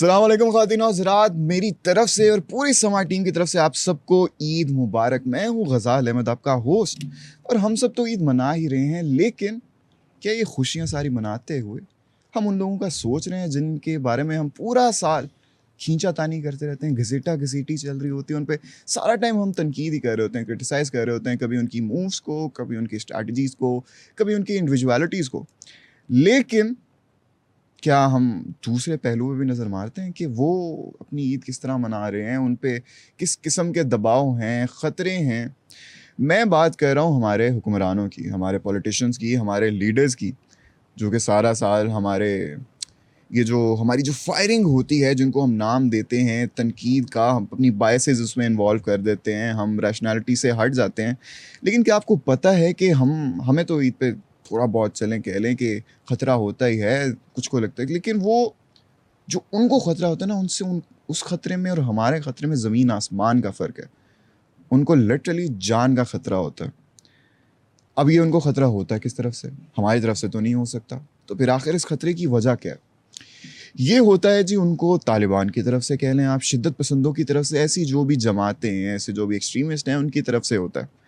السلام علیکم خواتین و حضرات، میری طرف سے اور پوری سما ٹیم کی طرف سے آپ سب کو عید مبارک. میں ہوں غزال احمد، آپ کا ہوسٹ، اور ہم سب تو عید منا ہی رہے ہیں، لیکن کیا یہ خوشیاں ساری مناتے ہوئے ہم ان لوگوں کا سوچ رہے ہیں جن کے بارے میں ہم پورا سال کھینچا تانی کرتے رہتے ہیں، گھسیٹا گھسیٹی چل رہی ہوتی ہے، ان پہ سارا ٹائم ہم تنقید ہی کر رہے ہوتے ہیں، کرٹیسائز کر رہے ہوتے ہیں، کبھی ان کی مووز کو، کبھی ان کی اسٹریٹجیز کو، کبھی ان کی انڈیویجویلٹیز کو. لیکن کیا ہم دوسرے پہلو پہ بھی نظر مارتے ہیں کہ وہ اپنی عید کس طرح منا رہے ہیں، ان پہ کس قسم کے دباؤ ہیں، خطرے ہیں؟ میں بات کر رہا ہوں ہمارے حکمرانوں کی، ہمارے پولیٹیشنز کی، ہمارے لیڈرز کی، جو کہ سارا سال ہماری جو فائرنگ ہوتی ہے، جن کو ہم نام دیتے ہیں تنقید کا، ہم اپنی بائسز اس میں انوالو کر دیتے ہیں، ہم ریشنالٹی سے ہٹ جاتے ہیں. لیکن کیا آپ کو پتہ ہے کہ ہمیں تو عید پہ تھوڑا بہت کہہ لیں کہ خطرہ ہوتا ہی ہے، کچھ کو لگتا ہے، لیکن وہ جو ان کو خطرہ ہوتا ہے نا، ان سے اس خطرے میں اور ہمارے خطرے میں زمین آسمان کا فرق ہے. ان کو لٹرلی جان کا خطرہ ہوتا ہے. اب یہ ان کو خطرہ ہوتا ہے کس طرف سے؟ ہماری طرف سے تو نہیں ہو سکتا. تو پھر آخر اس خطرے کی وجہ کیا ہے؟ یہ ہوتا ہے جی ان کو طالبان کی طرف سے کہہ لیں آپ، شدت پسندوں کی طرف سے، ایسی جو بھی جماعتیں ہیں، ایسے جو بھی ایکسٹریمسٹ ہیں، ان کی طرف سے ہوتا ہے.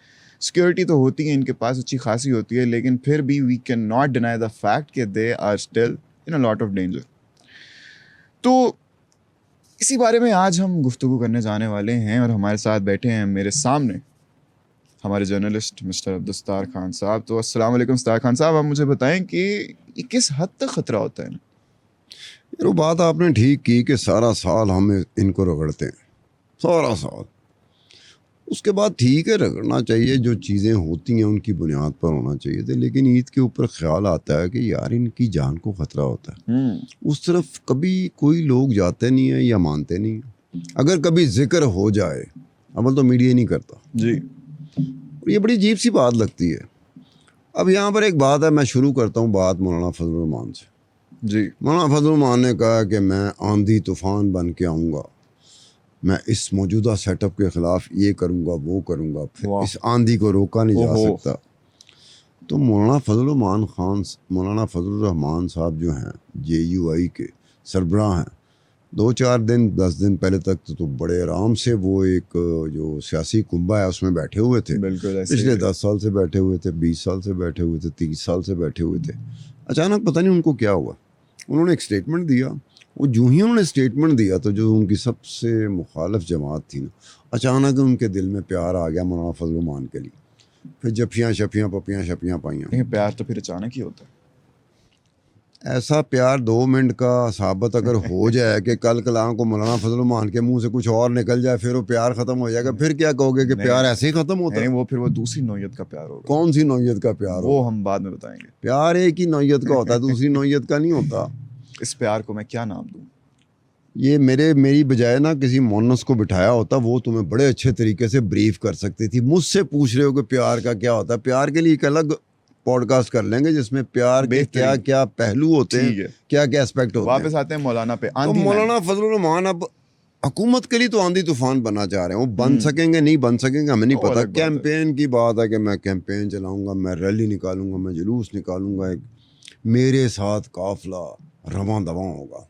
سیکورٹی تو ہوتی ہے ان کے پاس، اچھی خاصی ہوتی ہے، لیکن پھر بھی we can not deny the fact کہ they are still in a lot of danger. تو اسی بارے میں آج ہم گفتگو کرنے جانے والے ہیں، اور ہمارے ساتھ بیٹھے ہیں میرے سامنے ہمارے جرنلسٹ مسٹر عبدالستار خان صاحب. تو السلام علیکم ستار خان صاحب، آپ مجھے بتائیں کہ یہ کس حد تک خطرہ ہوتا ہے؟ یہ وہ بات آپ نے ٹھیک کی کہ سارا سال ہم ان کو رگڑتے ہیں، سارا سال. اس کے بعد ٹھیک ہے، رگڑنا چاہیے، جو چیزیں ہوتی ہیں ان کی بنیاد پر ہونا چاہیے تھے، لیکن عید کے اوپر خیال آتا ہے کہ یار ان کی جان کو خطرہ ہوتا ہے. اس طرف کبھی کوئی لوگ جاتے نہیں ہیں یا مانتے نہیں ہیں. اگر کبھی ذکر ہو جائے، عمل تو میڈیا نہیں کرتا جی. یہ بڑی عجیب سی بات لگتی ہے. اب یہاں پر ایک بات ہے، میں شروع کرتا ہوں بات مولانا فضل الرحمان سے. جی. مولانا فضل الرحمان نے کہا کہ میں آندھی طوفان بن کے آؤں گا، میں اس موجودہ سیٹ اپ کے خلاف یہ کروں گا، وہ کروں گا، پھر اس آندھی کو روکا نہیں جا سکتا. تو مولانا فضل الرحمان صاحب جو ہیں JUI کے سربراہ ہیں، 2-4 دن 10 دن پہلے تک تو بڑے آرام سے وہ ایک جو سیاسی کنبہ ہے اس میں بیٹھے ہوئے تھے. پچھلے 10 سال سے بیٹھے ہوئے تھے، 20 سال سے بیٹھے ہوئے تھے، 30 سال سے بیٹھے ہوئے تھے. اچانک پتہ نہیں ان کو کیا ہوا، انہوں نے ایک اسٹیٹمنٹ دیا. وہ جو ہی انہوں نے اسٹیٹمنٹ دیا تو جو ان کی سب سے مخالف جماعت تھی نا، اچانک ان کے دل میں پیار آ گیا مولانا فضل الرحمان کے لیے. پھر جفیاں پپیاں پائیاں. پیار تو پھر اچانک ہی ہوتا ہے. ایسا پیار 2 منٹ کا ثابت اگر ہو جائے کہ کل کلام کو مولانا فضل الرحمان کے منہ سے کچھ اور نکل جائے، پھر وہ پیار ختم ہو جائے گا. پھر کیا کہو گے کہ پیار ایسے ہی ختم ہوتا ہے؟ وہ پھر وہ دوسری نوعیت کا پیار ہوگا. کون سی نوعیت کا پیار؟ وہ ہم بعد میں بتائیں گے. پیار ایک ہی نوعیت کا ہوتا ہے، دوسری نوعیت کا نہیں ہوتا. اس پیار کو میں کیا نام دوں؟ یہ میری بجائے نا کسی مونس کو بٹھایا ہوتا، وہ تمہیں بڑے اچھے طریقے سے بریف کر سکتی تھی. مجھ سے پوچھ رہے ہو کہ پیار کا کیا ہوتا ہے؟ پیار کے لیے ایک الگ پوڈ کاسٹ کر لیں گے جس میں پیار کے کیا کیا پہلو ہوتے ہیں، کیا کیا اسپیکٹ ہوتے ہیں. واپس آتے ہیں مولانا پہ. تو مولانا فضل الرحمان اب حکومت کے لیے تو آندھی طوفان بننا چاہ رہے ہیں. وہ بن سکیں گے نہیں بن سکیں گے ہمیں نہیں پتا. کیمپین کی بات ہے کہ میں کیمپین چلاؤں گا، میں ریلی نکالوں گا، میں جلوس نکالوں گا، میرے ساتھ قافلہ رواں دواں ہوگا.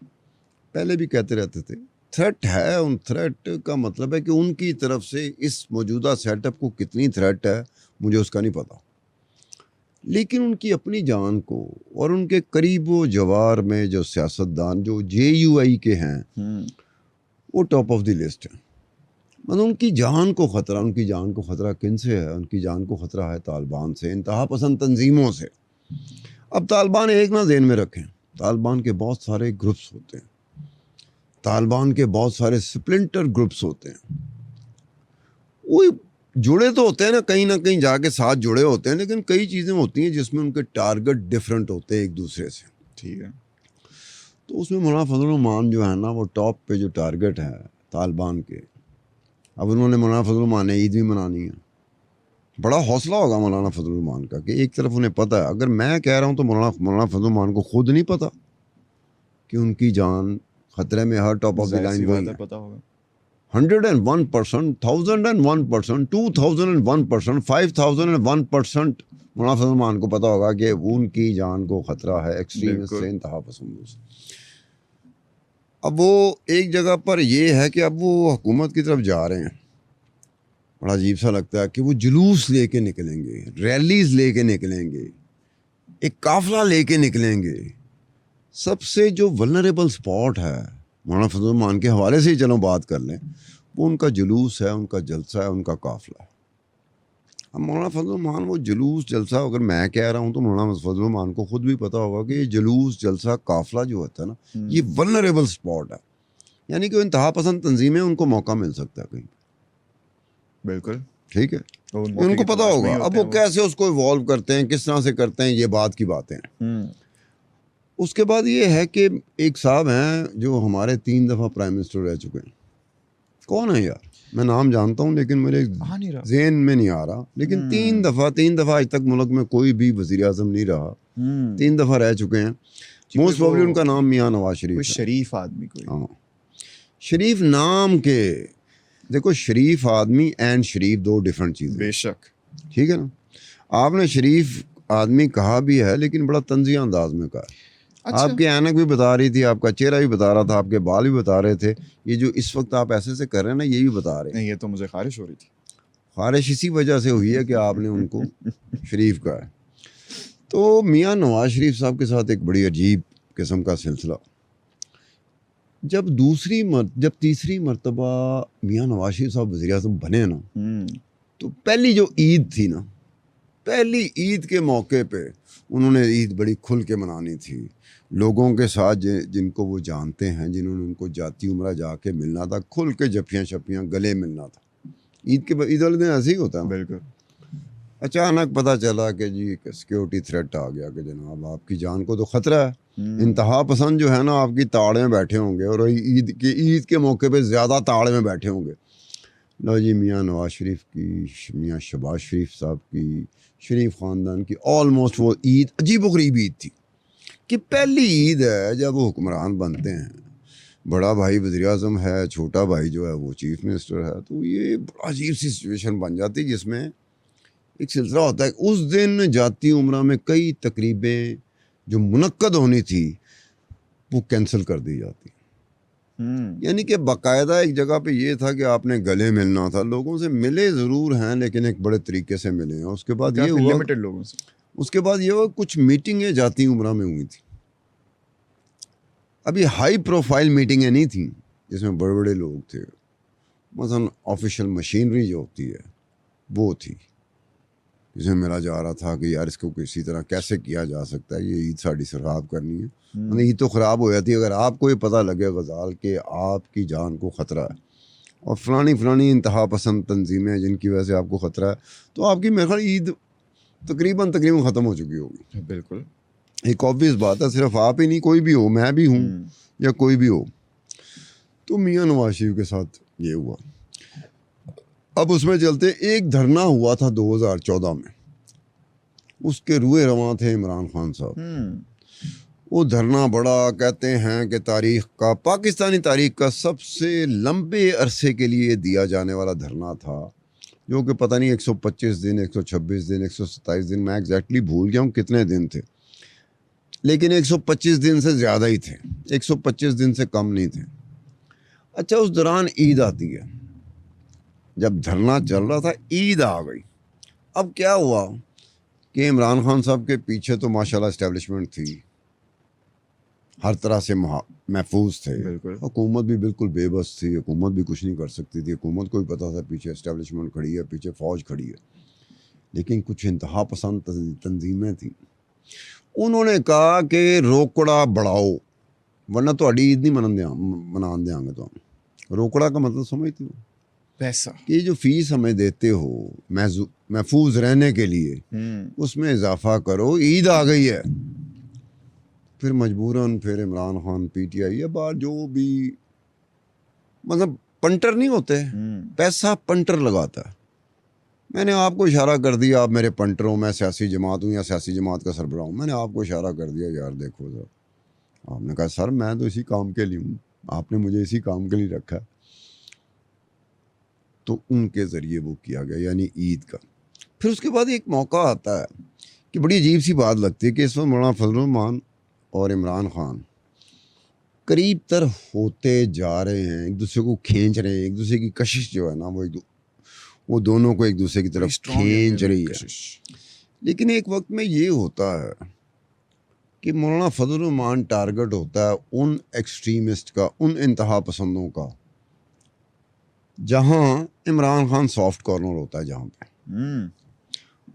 پہلے بھی کہتے رہتے تھے. تھریٹ ہے، ان تھریٹ کا مطلب ہے کہ ان کی طرف سے اس موجودہ سیٹ اپ کو کتنی تھریٹ ہے مجھے اس کا نہیں پتا، لیکن ان کی اپنی جان کو اور ان کے قریب و جوار میں جو سیاستدان جو JUI کے ہیں وہ ٹاپ آف دی لسٹ ہیں. مطلب ان کی جان کو خطرہ. ان کی جان کو خطرہ کن سے ہے؟ ان کی جان کو خطرہ ہے طالبان سے، انتہا پسند تنظیموں سے. اب طالبان ایک نہ ذہن میں رکھیں، طالبان کے بہت سارے گروپس ہوتے ہیں، طالبان کے بہت سارے سپلنٹر گروپس ہوتے ہیں. وہ جڑے تو ہوتے ہیں نا کہیں جا کے ساتھ جڑے ہوتے ہیں، لیکن کئی چیزیں ہوتی ہیں جس میں ان کے ٹارگٹ ڈیفرنٹ ہوتے ہیں ایک دوسرے سے. ٹھیک ہے. تو اس میں مولانا فضل الرحمان جو ہے نا، وہ ٹاپ پہ جو ٹارگٹ ہے طالبان کے. اب انہوں نے مولانا فضل الرحمان نے عید بھی منانی ہے. بڑا حوصلہ ہوگا مولانا فضل الرحمان کا کہ ایک طرف انہیں پتہ ہے، اگر میں کہہ رہا ہوں تو مولانا فضل الرحمان کو خود نہیں پتہ کہ ان کی جان خطرے میں. ہر ٹاپ آف دی لائن وہی ہے. 101%، 1001%، 2001%، 5001% مولانا فضل الرحمان کو پتہ ہوگا کہ ان کی جان کو خطرہ ہے ایکسٹریمسٹ سے، انتہا پسندوں سے. اب وہ ایک جگہ پر یہ ہے کہ اب وہ حکومت کی طرف جا رہے ہیں. بڑا عجیب سا لگتا ہے کہ وہ جلوس لے کے نکلیں گے, ریلیز لے کے نکلیں گے, ایک قافلہ لے کے نکلیں گے. سب سے جو ولنریبل سپاٹ ہے مولانا فضل الرحمان کے حوالے سے ہی چلو بات کر لیں, وہ ان کا جلوس ہے, ان کا جلسہ ہے, ان کا قافلہ ہے. اب مولانا فضل الرحمان وہ جلوس جلسہ اگر میں کہہ رہا ہوں تو مولانا فضل الرحمان کو خود بھی پتا ہوگا کہ یہ جلوس جلسہ قافلہ جو ہوتا ہے نا, یہ ولنریبل سپاٹ ہے. یعنی کہ انتہا پسند تنظیمیں ان کو موقع مل سکتا ہے کہیں. بالکل ٹھیک ہے, ان کو پتا ہوگا. اب وہ کیسے اس کو ایوالو کرتے ہیں, کس طرح سے کرتے ہیں, یہ بات کی باتیں ہیں. اس کے بعد یہ ہے کہ ایک صاحب ہیں جو ہمارے 3 دفعہ پرائم منسٹر رہ چکے ہیں. کون ہے یار؟ میں نام جانتا ہوں لیکن میرے ذہن میں نہیں آ رہا. لیکن 3 دفعہ آج تک ملک میں کوئی بھی وزیر اعظم نہیں رہا. 3 دفعہ رہ چکے ہیں. موسٹ پروبلی ان کا نام میاں نواز شریف ہے. شریف آدمی کوئی. ہاں, شریف نام کے دیکھو, شریف آدمی اینڈ شریف 2 ڈفرینٹ چیزیں. بے شک. ٹھیک ہے نا. آپ نے شریف آدمی کہا بھی ہے لیکن بڑا طنزیہ انداز میں کہا. آپ کی اینک بھی بتا رہی تھی, آپ کا چہرہ بھی بتا رہا تھا, آپ کے بال بھی بتا رہے تھے. یہ جو اس وقت آپ ایسے سے کر رہے ہیں نا, یہ بھی بتا رہے ہیں. نہیں, یہ تو مجھے خارش ہو رہی تھی. خارش اسی وجہ سے ہوئی ہے کہ آپ نے ان کو شریف کہا ہے. تو میاں نواز شریف صاحب کے ساتھ ایک بڑی عجیب قسم کا سلسلہ. جب تیسری مرتبہ میاں نواز شریف صاحب وزیر اعظم بنے نا, تو پہلی جو عید تھی نا, پہلی عید کے موقع پہ انہوں نے عید بڑی کھل کے منانی تھی. لوگوں کے ساتھ جن کو وہ جانتے ہیں, جنہوں نے ان کو جاتی عمرہ جا کے ملنا تھا, کھل کے جفیاں شپیاں گلے ملنا تھا. عید والے دن ایسے ہی ہوتا ہے. بالکل. اچانک پتہ چلا کہ جی سیکیورٹی تھریٹ آ گیا کہ جناب آپ کی جان کو تو خطرہ ہے. انتہا پسند جو ہے نا آپ کی تاڑ میں بیٹھے ہوں گے, اور عید کے موقع پہ زیادہ تاڑ میں بیٹھے ہوں گے. لو جی, میاں نواز شریف کی, میاں شہباز شریف صاحب کی, شریف خاندان کی آلموسٹ وہ عید عجیب و غریب عید تھی کہ پہلی عید ہے جب وہ حکمران بنتے ہیں. بڑا بھائی وزیر اعظم ہے, چھوٹا بھائی جو ہے وہ چیف منسٹر ہے. تو یہ بڑا عجیب سی سچویشن بن جاتی جس میں ایک سلسلہ ہوتا ہے. اس دن جاتی عمرہ میں کئی تقریبیں جو منعقد ہونی تھی وہ کینسل کر دی جاتی. یعنی کہ باقاعدہ ایک جگہ پہ یہ تھا کہ آپ نے گلے ملنا تھا. لوگوں سے ملے ضرور ہیں لیکن ایک بڑے طریقے سے ملے ہیں. اس کے بعد یہ ہوا لمیٹڈ لوگوں سے. اس کے بعد یہ ہوا کچھ میٹنگیں جاتی عمرہ میں ہوئی تھی. ابھی ہائی پروفائل میٹنگیں نہیں تھیں جس میں بڑے بڑے لوگ تھے. مثلا آفیشیل مشینری جو ہوتی ہے وہ تھی, جس میں ملا جا رہا تھا کہ یار اس کو کسی طرح کیسے کیا جا سکتا ہے, یہ عید ساڑی خراب کرنی ہے. عید تو خراب ہو جاتی ہے اگر آپ کو یہ پتہ لگے غزال کہ آپ کی جان کو خطرہ ہے, اور فلانی انتہا پسند تنظیمیں جن کی وجہ سے آپ کو خطرہ ہے, تو آپ کی میرے خیال عید تقریباً ختم ہو چکی ہوگی. بالکل. ایک آبویس بات ہے, صرف آپ ہی نہیں, کوئی بھی ہو, میں بھی ہوں یا کوئی بھی ہو. تو میاں نواز شریف کے ساتھ یہ ہوا. اب اس میں چلتے ایک دھرنا ہوا تھا 2014 میں, اس کے روئے رواں تھے عمران خان صاحب. وہ دھرنا بڑا کہتے ہیں کہ پاکستانی تاریخ کا سب سے لمبے عرصے کے لیے دیا جانے والا دھرنا تھا, جو کہ پتہ نہیں 125 دن 126 دن 127 دن, میں ایگزیکٹلی بھول گیا ہوں کتنے دن تھے, لیکن 125 دن سے زیادہ ہی تھے, 125 دن سے کم نہیں تھے. اچھا, اس دوران عید آتی ہے. جب دھرنا چل رہا تھا عید آ گئی. اب کیا ہوا کہ عمران خان صاحب کے پیچھے تو ماشاءاللہ اسٹیبلشمنٹ تھی, ہر طرح سے محفوظ تھے. حکومت بھی بالکل بے بس تھی, حکومت بھی کچھ نہیں کر سکتی تھی. حکومت کو بھی پتا تھا پیچھے اسٹیبلشمنٹ کھڑی ہے, پیچھے فوج کھڑی ہے. لیکن کچھ انتہا پسند تنظیمیں تھیں, انہوں نے کہا کہ روکڑا بڑھاؤ ورنہ تو عید نہیں منان دیں گے. تو ہم روکڑا کا مطلب سمجھتے ہو, پیسہ کہ جو فیس ہمیں دیتے ہو محفوظ رہنے کے لیے, اس میں اضافہ کرو. عید آ گئی ہے, پھر مجبوراً پھر Imran Khan P T I یا بار جو بھی مطلب پنٹر نہیں ہوتے, پیسہ پنٹر لگاتا ہے. میں نے آپ کو اشارہ کر دیا, آپ میرے پنٹر ہوں, میں سیاسی جماعت ہوں یا سیاسی جماعت کا سربراہ ہوں. میں نے آپ کو اشارہ کر دیا, یار دیکھو ذرا. آپ نے کہا سر میں تو اسی کام کے لیے ہوں, آپ نے مجھے اسی کام کے لیے رکھا. تو ان کے ذریعے وہ کیا گیا, یعنی عید کا. پھر اس کے بعد ایک موقع آتا ہے کہ بڑی عجیب سی بات لگتی ہے کہ اس وقت مولانا فضل الرحمان اور عمران خان قریب تر ہوتے جا رہے ہیں, ایک دوسرے کو کھینچ رہے ہیں, ایک دوسرے کی کشش جو ہے نا وہ دونوں کو ایک دوسرے کی طرف کھینچ رہی ہے. لیکن ایک وقت میں یہ ہوتا ہے کہ مولانا فضل الرحمان ٹارگٹ ہوتا ہے ان ایکسٹریمسٹ کا, ان انتہا پسندوں کا, جہاں عمران خان سافٹ کارنر ہوتا ہے جہاں پہ,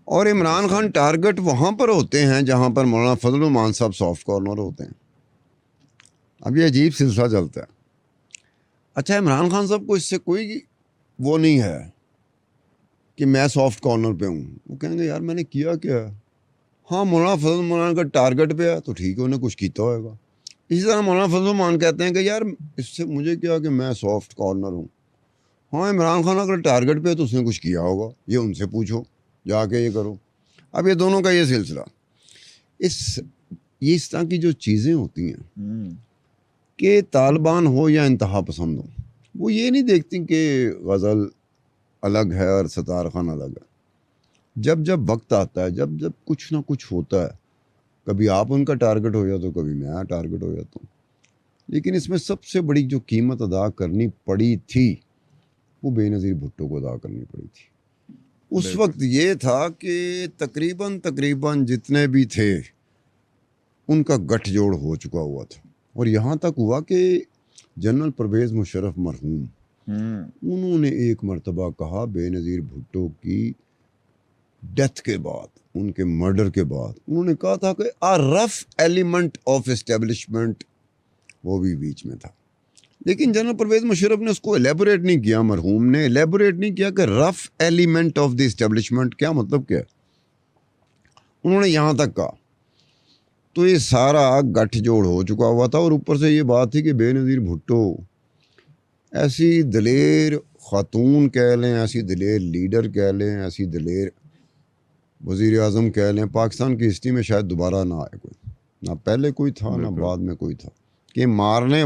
اور عمران خان ٹارگٹ وہاں پر ہوتے ہیں جہاں پر مولانا فضل الرحمان صاحب سافٹ کارنر ہوتے ہیں. اب یہ عجیب سلسلہ چلتا ہے. اچھا, عمران خان صاحب کو اس سے کوئی وہ نہیں ہے کہ میں سافٹ کارنر پہ ہوں, وہ کہیں گے یار میں نے کیا کیا ہے. ہاں, مولانا فضل الرحمان کا ٹارگٹ پہ ہے تو ٹھیک ہے, انہیں کچھ کیتا ہوئے گا. اسی طرح مولانا فضل الرحمان کہتے ہیں کہ یار اس سے مجھے کیا کہ میں سافٹ کارنر ہوں. ہاں, عمران خان اگر ٹارگٹ پہ ہے تو اس نے کچھ کیا ہوگا, یہ ان سے پوچھو, جا کے یہ کرو. اب یہ دونوں کا یہ سلسلہ, یہ اس طرح کی جو چیزیں ہوتی ہیں کہ طالبان ہو یا انتہا پسند ہو, وہ یہ نہیں دیکھتی کہ غزل الگ ہے اور ستار خان الگ ہے. جب وقت آتا ہے, جب کچھ نہ کچھ ہوتا ہے, کبھی آپ ان کا ٹارگٹ ہو جاتے ہو, کبھی میں ٹارگٹ ہو جاتا ہوں. لیکن اس میں سب سے بڑی جو قیمت ادا کرنی پڑی تھی وہ بے نظیر بھٹو کو ادا کرنی پڑی تھی. اس وقت یہ تھا کہ تقریباً جتنے بھی تھے ان کا گٹھ جوڑ ہو چکا ہوا تھا, اور یہاں تک ہوا کہ جنرل پرویز مشرف مرحوم انہوں نے ایک مرتبہ کہا بے نظیر بھٹو کی ڈیتھ کے بعد, ان کے مرڈر کے بعد, انہوں نے کہا تھا کہ a rough element of establishment وہ بھی بیچ میں تھا. لیکن جنرل پرویز مشرف نے اس کو ایلیبوریٹ نہیں کیا, مرحوم نے ایلیبوریٹ نہیں کیا کہ رف ایلیمنٹ آف دی اسٹیبلشمنٹ کیا مطلب کیا. انہوں نے یہاں تک کہا. تو یہ سارا گٹھ جوڑ ہو چکا ہوا تھا, اور اوپر سے یہ بات تھی کہ بے نظیر بھٹو ایسی دلیر خاتون کہہ لیں, ایسی دلیر لیڈر کہہ لیں, ایسی دلیر وزیر اعظم کہہ لیں, پاکستان کی ہسٹری میں شاید دوبارہ نہ آئے کوئی, نہ پہلے کوئی تھا نہ بعد میں کوئی تھا, کہ مارنے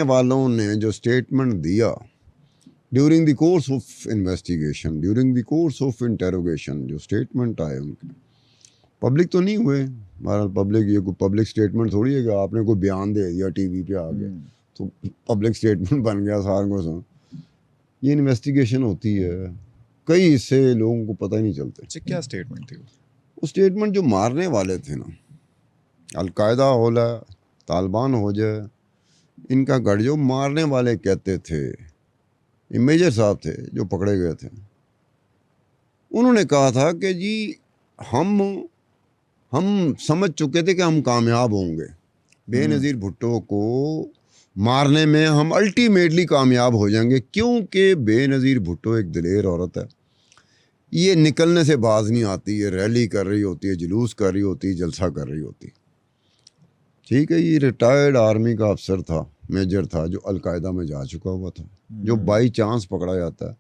والوں نے جو اسٹیٹمنٹ دیا during the course of investigation, during the course of interrogation, جو اسٹیٹمنٹ آئے ان کے, پبلک تو نہیں ہوئے. بہرحال پبلک, یہ کوئی پبلک اسٹیٹمنٹ تھوڑی ہے کہ آپ نے کوئی بیان دے دیا ٹی وی پہ آ گیا تو پبلک اسٹیٹمنٹ بن گیا ساروں کو سن. یہ انویسٹیگیشن ہوتی ہے, کئی حصے لوگوں کو پتہ ہی نہیں چلتے. کیا اسٹیٹمنٹ تھی وہ اسٹیٹمنٹ جو مارنے والے تھے نا, القاعدہ ہو جائے, طالبان ہو جائے, ان کا گڑھ جو مارنے والے کہتے تھے, میجر صاحب تھے جو پکڑے گئے تھے, انہوں نے کہا تھا کہ جی ہم سمجھ چکے تھے کہ ہم کامیاب ہوں گے, بے نظیر بھٹو کو مارنے میں ہم الٹیمیٹلی کامیاب ہو جائیں گے, کیونکہ بے نظیر بھٹو ایک دلیر عورت ہے, یہ نکلنے سے باز نہیں آتی, یہ ریلی کر رہی ہوتی ہے, جلوس کر رہی ہوتی ہے, جلسہ کر رہی ہوتی. ٹھیک ہے, یہ ریٹائرڈ آرمی کا افسر تھا, میجر تھا, جو القاعدہ میں جا چکا ہوا تھا, جو بائی چانس پکڑا جاتا ہے,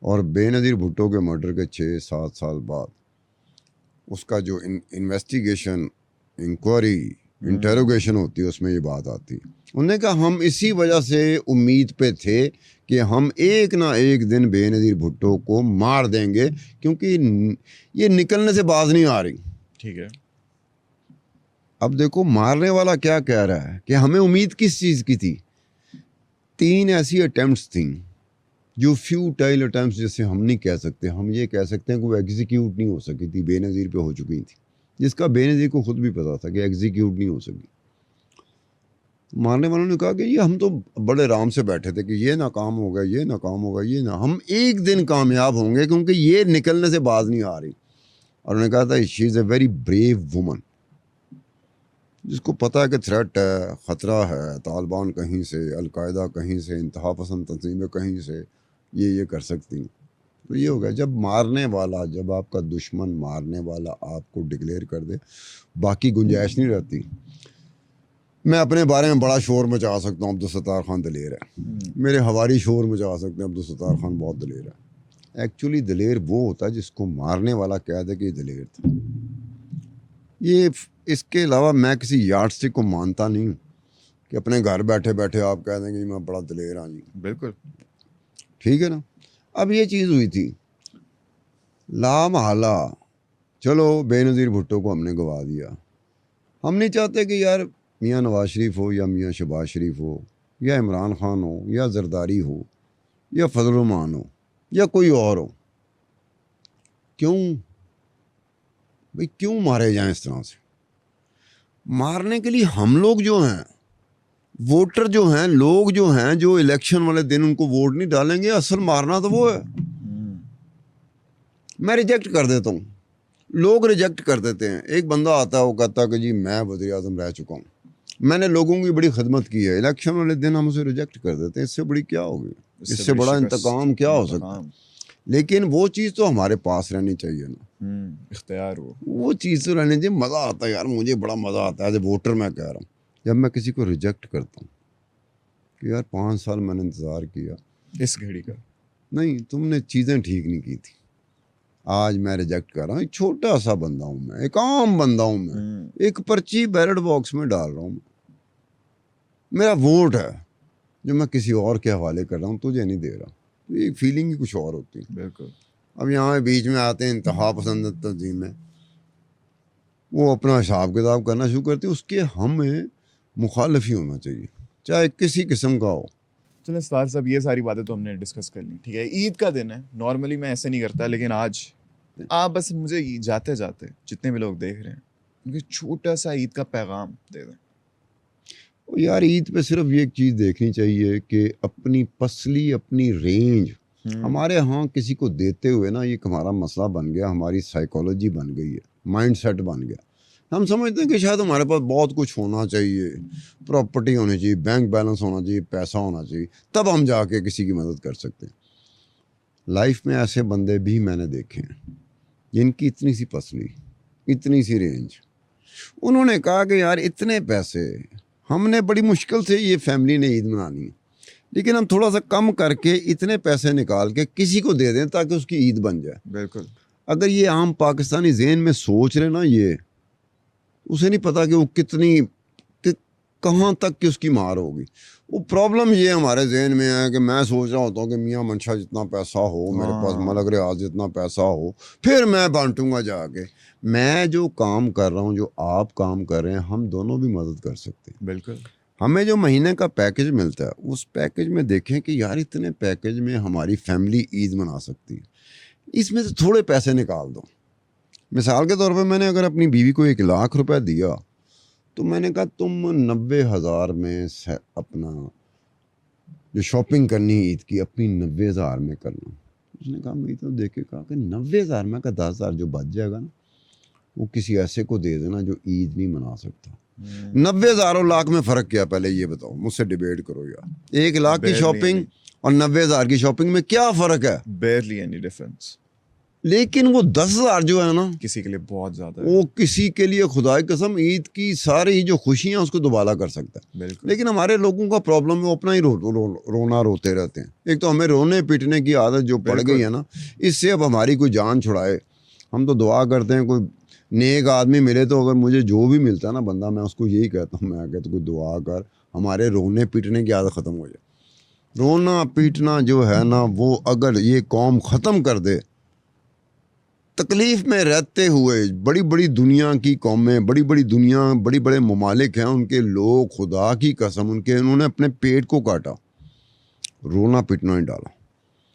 اور بے نظیر بھٹو کے مرڈر کے 6-7 سال بعد اس کا جو انویسٹیگیشن, انکوائری, انٹروگیشن ہوتی ہے, اس میں یہ بات آتی. انہوں نے کہا ہم اسی وجہ سے امید پہ تھے کہ ہم ایک نہ ایک دن بے نظیر بھٹو کو مار دیں گے, کیونکہ یہ نکلنے سے باز نہیں آ رہی. ٹھیک ہے, اب دیکھو مارنے والا کیا کہہ رہا ہے کہ ہمیں امید کس چیز کی تھی. 3 ایسی اٹیمپٹس تھیں جو فیوٹائل اٹیمپٹس جیسے ہم نہیں کہہ سکتے, ہم یہ کہہ سکتے ہیں کہ وہ ایگزیکیوٹ نہیں ہو سکی تھی, بے نظیر پہ ہو چکی تھی, جس کا بے نظیر کو خود بھی پتا تھا کہ ایگزیکیوٹ نہیں ہو سکی. مارنے والوں نے کہا کہ یہ ہم تو بڑے آرام سے بیٹھے تھے کہ یہ ناکام ہوگا, یہ ناکام ہوگا, یہ نہ, ہم ایک دن کامیاب ہوں گے کیونکہ یہ نکلنے سے باز نہیں آ رہی. اور انہوں نے کہا تھا شی از اے ویری بریو وومن, جس کو پتہ ہے کہ تھریٹ ہے, خطرہ ہے, طالبان کہیں سے, القاعدہ کہیں سے, انتہا پسند تنظیمیں کہیں سے یہ کر سکتی ہیں. تو یہ ہوگا جب مارنے والا, جب آپ کا دشمن مارنے والا آپ کو ڈکلیئر کر دے, باقی گنجائش نہیں رہتی. میں اپنے بارے میں بڑا شور مچا سکتا ہوں, عبدالستار خان دلیر ہے, میرے ہواری شور مچا سکتے ہیں, عبدالستار خان بہت دلیر ہے. ایکچولی دلیر وہ ہوتا ہے جس کو مارنے والا کہہ دے کہ یہ دلیر تھا. یہ اس کے علاوہ میں کسی یارڈ اسٹک کو مانتا نہیں ہوں کہ اپنے گھر بیٹھے بیٹھے آپ کہہ دیں گے میں بڑا دلیر ہاں جی. بالکل ٹھیک ہے نا. اب یہ چیز ہوئی تھی لامحالہ, چلو بے نظیر بھٹو کو ہم نے گوا دیا. ہم نہیں چاہتے کہ یار میاں نواز شریف ہو یا میاں شہباز شریف ہو یا عمران خان ہو یا زرداری ہو یا فضل الرحمان ہو یا کوئی اور ہو، کیوں بھئی کیوں مارے جائیں اس طرح سے؟ مارنے کے لیے ہم لوگ جو ہیں، ووٹر جو ہیں، لوگ جو ہیں، جو الیکشن والے دن ان کو ووٹ نہیں ڈالیں گے، اصل مارنا تو وہ ہے۔ میں ریجیکٹ کر دیتا ہوں، لوگ ریجیکٹ کر دیتے ہیں۔ ایک بندہ آتا ہے، وہ کہتا ہے کہ جی میں وزیر اعظم رہ چکا ہوں، میں نے لوگوں کی بڑی خدمت کی ہے، الیکشن والے دن ہم اسے ریجیکٹ کر دیتے ہیں۔ اس سے بڑی کیا ہوگی؟ اس سے بڑا انتقام کیا ہو سکتا ہے؟ لیکن وہ چیز تو ہمارے پاس رہنی چاہیے نا، اختیار وہ چیز تو رہنی چاہیے۔ مزہ آتا ہے یار، مجھے بڑا مزہ آتا ہے ایز اے ووٹر۔ میں کہہ رہا ہوں جب میں کسی کو ریجیکٹ کرتا ہوں کہ یار 5 سال میں نے انتظار کیا اس گھڑی کا، نہیں تم نے چیزیں ٹھیک نہیں کی تھی، آج میں ریجیکٹ کر رہا ہوں۔ ایک چھوٹا سا بندہ ہوں میں، ایک عام بندہ ہوں میں، ایک پرچی بیلٹ باکس میں ڈال رہا ہوں، میرا ووٹ ہے جو میں کسی اور کے حوالے کر رہا ہوں، تجھے نہیں دے رہا۔ یہ فیلنگ ہی کچھ اور ہوتی ہے۔ بالکل۔ اب یہاں بیچ میں آتے ہیں انتہا پسند تنظیم میں، وہ اپنا حساب کتاب کرنا شروع کرتے ہیں، اس کے ہمیں مخالف ہی ہونا چاہیے، چاہے کسی قسم کا ہو۔ چلیں سردار صاحب، یہ ساری باتیں تو ہم نے ڈسکس کر لی، ٹھیک ہے۔ عید کا دن ہے، نارملی میں ایسے نہیں کرتا، لیکن آج آپ بس مجھے جاتے جاتے جتنے بھی لوگ دیکھ رہے ہیں ان کو چھوٹا سا عید کا پیغام دے دیں۔ یار عید پہ صرف یہ ایک چیز دیکھنی چاہیے کہ اپنی پسلی، اپنی رینج ہمارے ہاں کسی کو دیتے ہوئے نا، یہ ہمارا مسئلہ بن گیا، ہماری سائیکالوجی بن گئی ہے، مائنڈ سیٹ بن گیا۔ ہم سمجھتے ہیں کہ شاید ہمارے پاس بہت کچھ ہونا چاہیے، پراپرٹی ہونی چاہیے، بینک بیلنس ہونا چاہیے، پیسہ ہونا چاہیے، تب ہم جا کے کسی کی مدد کر سکتے ہیں۔ لائف میں ایسے بندے بھی میں نے دیکھے ہیں جن کی اتنی سی پسلی، اتنی سی رینج، انہوں نے کہا کہ یار اتنے پیسے ہم نے بڑی مشکل سے یہ فیملی نے عید منانی ہے، لیکن ہم تھوڑا سا کم کر کے اتنے پیسے نکال کے کسی کو دے دیں تاکہ اس کی عید بن جائے۔ بالکل۔ اگر یہ عام پاکستانی ذہن میں سوچ رہے نا، یہ اسے نہیں پتا کہ وہ کتنی کہاں تک کہ اس کی مار ہوگی۔ وہ پرابلم یہ ہمارے ذہن میں ہے کہ میں سوچ رہا ہوتا ہوں کہ میاں منشا جتنا پیسہ ہو میرے پاس، ملک ریاض جتنا پیسہ ہو، پھر میں بانٹوں گا جا کے۔ میں جو کام کر رہا ہوں، جو آپ کام کر رہے ہیں، ہم دونوں بھی مدد کر سکتے ہیں۔ بالکل۔ ہمیں جو مہینے کا پیکج ملتا ہے، اس پیکج میں دیکھیں کہ یار اتنے پیکج میں ہماری فیملی عید منا سکتی ہے، اس میں سے تھوڑے پیسے نکال دو۔ مثال کے طور پہ میں نے اگر اپنی بیوی کو 1,00,000 روپے دیا تو میں نے کہا تم 90,000 میں اپنا جو شاپنگ کرنی عید کی اپنی 90,000 میں کرنا۔ اس نے کہا میں تو دیکھ کے کہا کہ 90,000 میں کا 10,000 جو بچ جائے گا نا، وہ کسی ایسے کو دے دینا جو عید نہیں منا سکتا۔ 90,000 اور لاکھ میں فرق کیا؟ پہلے یہ بتاؤ، مجھ سے ڈیبیٹ کرو یار۔ 1,00,000 کی شاپنگ اور 90,000 کی شاپنگ میں کیا فرق ہے؟ Barely any difference. لیکن وہ 10,000 جو ہے نا، کسی کے لیے بہت زیادہ ہے، وہ کسی کے لیے خدا کی قسم عید کی ساری جو خوشیاں اس کو دوبالا کر سکتا ہے۔ بالکل۔ لیکن ہمارے لوگوں کا پرابلم ہے وہ اپنا ہی رونا روتے رہتے ہیں۔ ایک تو ہمیں رونے پیٹنے کی عادت جو پڑ گئی ہے نا، اس سے اب ہماری کوئی جان چھڑائے۔ ہم تو دعا کرتے ہیں کوئی نیک آدمی ملے، تو اگر مجھے جو بھی ملتا ہے نا بندہ، میں اس کو یہی کہتا ہوں، میں کہتا ہوں کوئی دعا کر ہمارے رونے پیٹنے کی عادت ختم ہو جائے۔ رونا پیٹنا جو ہے نا، وہ اگر یہ قوم ختم کر دے، تکلیف میں رہتے ہوئے، بڑی بڑی دنیا کی قومیں، بڑی بڑی دنیا، بڑے بڑے ممالک ہیں، ان کے لوگ خدا کی قسم انہوں نے اپنے پیٹ کو کاٹا، رونا پٹنا نہیں ڈالا۔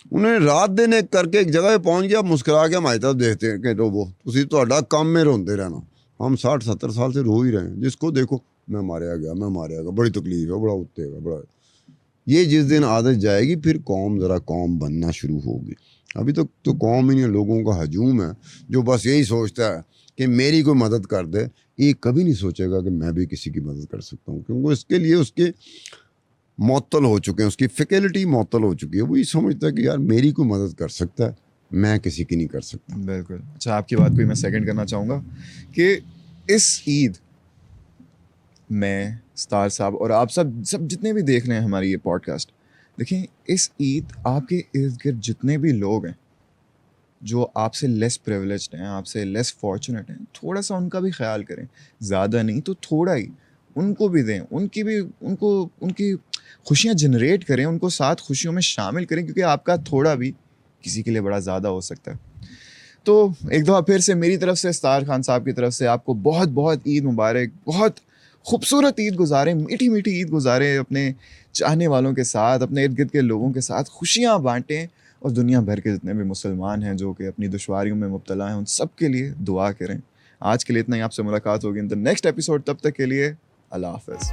انہوں نے رات دن ایک کر کے ایک جگہ پہ پہنچ گیا، مسکرا کے ہماری طرف دیکھتے ہیں کہ وہ تسی تہاڈا کام میں روندے رہنا۔ ہم 60-70 سال سے رو ہی رہے ہیں، جس کو دیکھو میں ماریا گیا، بڑی تکلیف ہے، بڑا اٹھتے گا، بڑا۔ یہ جس دن عادت جائے گی، پھر قوم ذرا قوم بننا شروع ہوگی۔ ابھی تک تو قوم ہی نہیں، لوگوں کا ہجوم ہے جو بس یہی سوچتا ہے کہ میری کوئی مدد کر دے۔ یہ کبھی نہیں سوچے گا کہ میں بھی کسی کی مدد کر سکتا ہوں، کیونکہ اس کے لیے اس کے معطل ہو چکے ہیں، اس کی فیکلٹی معطل ہو چکی ہے۔ وہ یہ سمجھتا ہے کہ یار میری کوئی مدد کر سکتا ہے، میں کسی کی نہیں کر سکتا۔ بالکل۔ اچھا، آپ کی بات کو میں سیکنڈ کرنا چاہوں گا کہ اس عید میں ستار صاحب اور آپ سب جتنے بھی دیکھ رہے ہیں ہماری یہ پوڈ کاسٹ، دیکھیں اس عید آپ کے ارد گرد جتنے بھی لوگ ہیں جو آپ سے لیس پریولیجڈ ہیں، آپ سے لیس فارچونیٹ ہیں، تھوڑا سا ان کا بھی خیال کریں، زیادہ نہیں تو تھوڑا ہی ان کو بھی دیں، ان کی خوشیاں جنریٹ کریں، ان کو ساتھ خوشیوں میں شامل کریں، کیونکہ آپ کا تھوڑا بھی کسی کے لیے بڑا زیادہ ہو سکتا ہے۔ تو ایک دفعہ پھر سے میری طرف سے، ستار خان صاحب کی طرف سے آپ کو بہت بہت عید مبارک، بہت خوبصورت عید گزاریں, میٹھی میٹھی عید گزاریں اپنے چاہنے والوں کے ساتھ, اپنے ارد گرد کے لوگوں کے ساتھ خوشیاں بانٹیں, اور دنیا بھر کے جتنے بھی مسلمان ہیں جو کہ اپنی دشواریوں میں مبتلا ہیں ان سب کے لیے دعا کریں. آج کے لیے اتنا ہی, آپ سے ملاقات ہوگی ان دا نیکسٹ ایپیسوڈ. تب تک کے لیے اللہ حافظ.